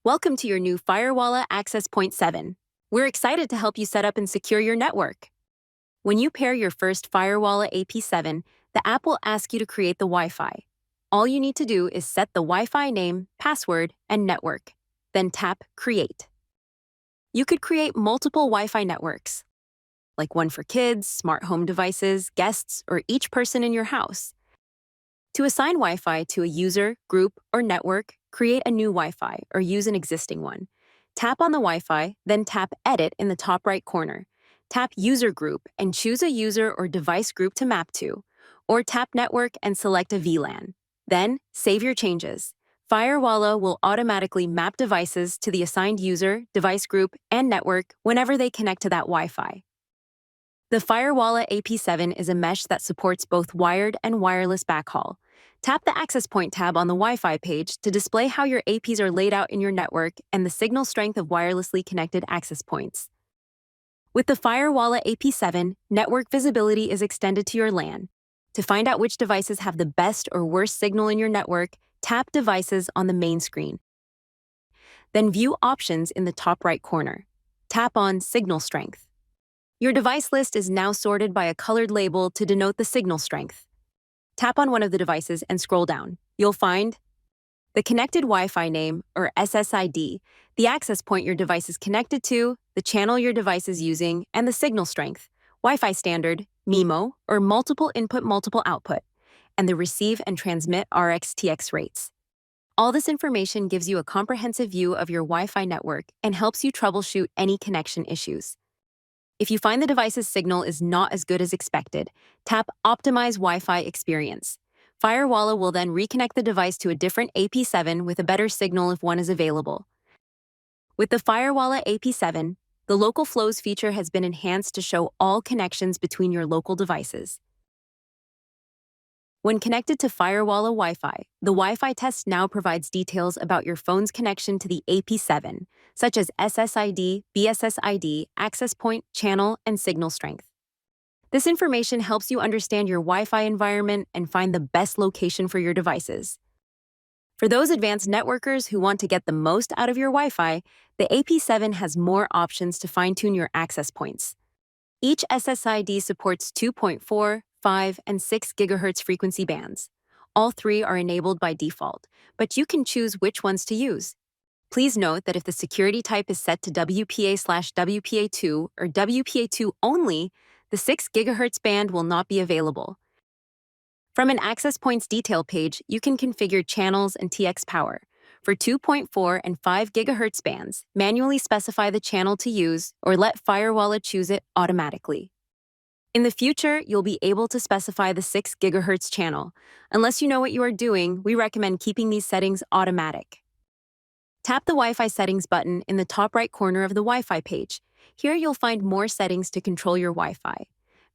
Welcome to your new Firewalla Access Point 7. We're excited to help you set up and secure your network. When you pair your first Firewalla AP7, the app will ask you to create the Wi-Fi. All you need to do is set the Wi-Fi name, password, and network. Then tap Create. You could create multiple Wi-Fi networks, like one for kids, smart home devices, guests, or each person in your house. To assign Wi-Fi to a user, group, or network, create a new Wi-Fi or use an existing one. Tap on the Wi-Fi, then tap Edit in the top right corner. Tap User Group and choose a user or device group to map to, or tap Network and select a VLAN. Then, save your changes. Firewalla will automatically map devices to the assigned user, device group, and network whenever they connect to that Wi-Fi. The Firewalla AP7 is a mesh that supports both wired and wireless backhaul. Tap the Access Point tab on the Wi-Fi page to display how your APs are laid out in your network and the signal strength of wirelessly connected access points. With the Firewalla AP7, network visibility is extended to your LAN. To find out which devices have the best or worst signal in your network, tap Devices on the main screen. Then view Options in the top right corner. Tap on Signal Strength. Your device list is now sorted by a colored label to denote the signal strength. Tap on one of the devices and scroll down. You'll find the connected Wi-Fi name, or SSID, the access point your device is connected to, the channel your device is using, and the signal strength, Wi-Fi standard, MIMO, or multiple input, multiple output, and the receive and transmit RX/TX rates. All this information gives you a comprehensive view of your Wi-Fi network and helps you troubleshoot any connection issues. If you find the device's signal is not as good as expected, tap Optimize Wi-Fi Experience. Firewalla will then reconnect the device to a different AP7 with a better signal if one is available. With the Firewalla AP7, the Local Flows feature has been enhanced to show all connections between your local devices. When connected to Firewalla Wi-Fi, the Wi-Fi test now provides details about your phone's connection to the AP7, such as SSID, BSSID, access point, channel, and signal strength. This information helps you understand your Wi-Fi environment and find the best location for your devices. For those advanced networkers who want to get the most out of your Wi-Fi, the AP7 has more options to fine-tune your access points. Each SSID supports 2.4, 5, and 6 GHz frequency bands. All three are enabled by default, but you can choose which ones to use. Please note that if the security type is set to WPA/WPA2 or WPA2 only, the 6 GHz band will not be available. From an access points detail page, you can configure channels and TX power. For 2.4 and 5 GHz bands, manually specify the channel to use or let Firewalla choose it automatically. In the future, you'll be able to specify the 6 GHz channel. Unless you know what you are doing, we recommend keeping these settings automatic. Tap the Wi-Fi settings button in the top right corner of the Wi-Fi page. Here you'll find more settings to control your Wi-Fi.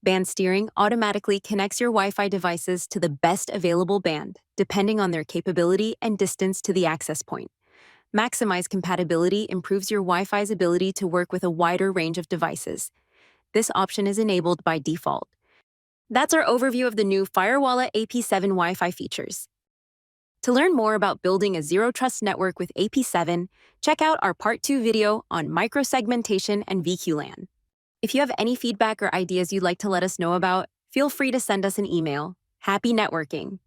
Band steering automatically connects your Wi-Fi devices to the best available band, depending on their capability and distance to the access point. Maximize compatibility improves your Wi-Fi's ability to work with a wider range of devices. This option is enabled by default. That's our overview of the new Firewalla AP7 Wi-Fi features. To learn more about building a zero-trust network with AP7, check out our Part 2 video on Microsegmentation and VLAN. If you have any feedback or ideas you'd like to let us know about, feel free to send us an email. Happy networking!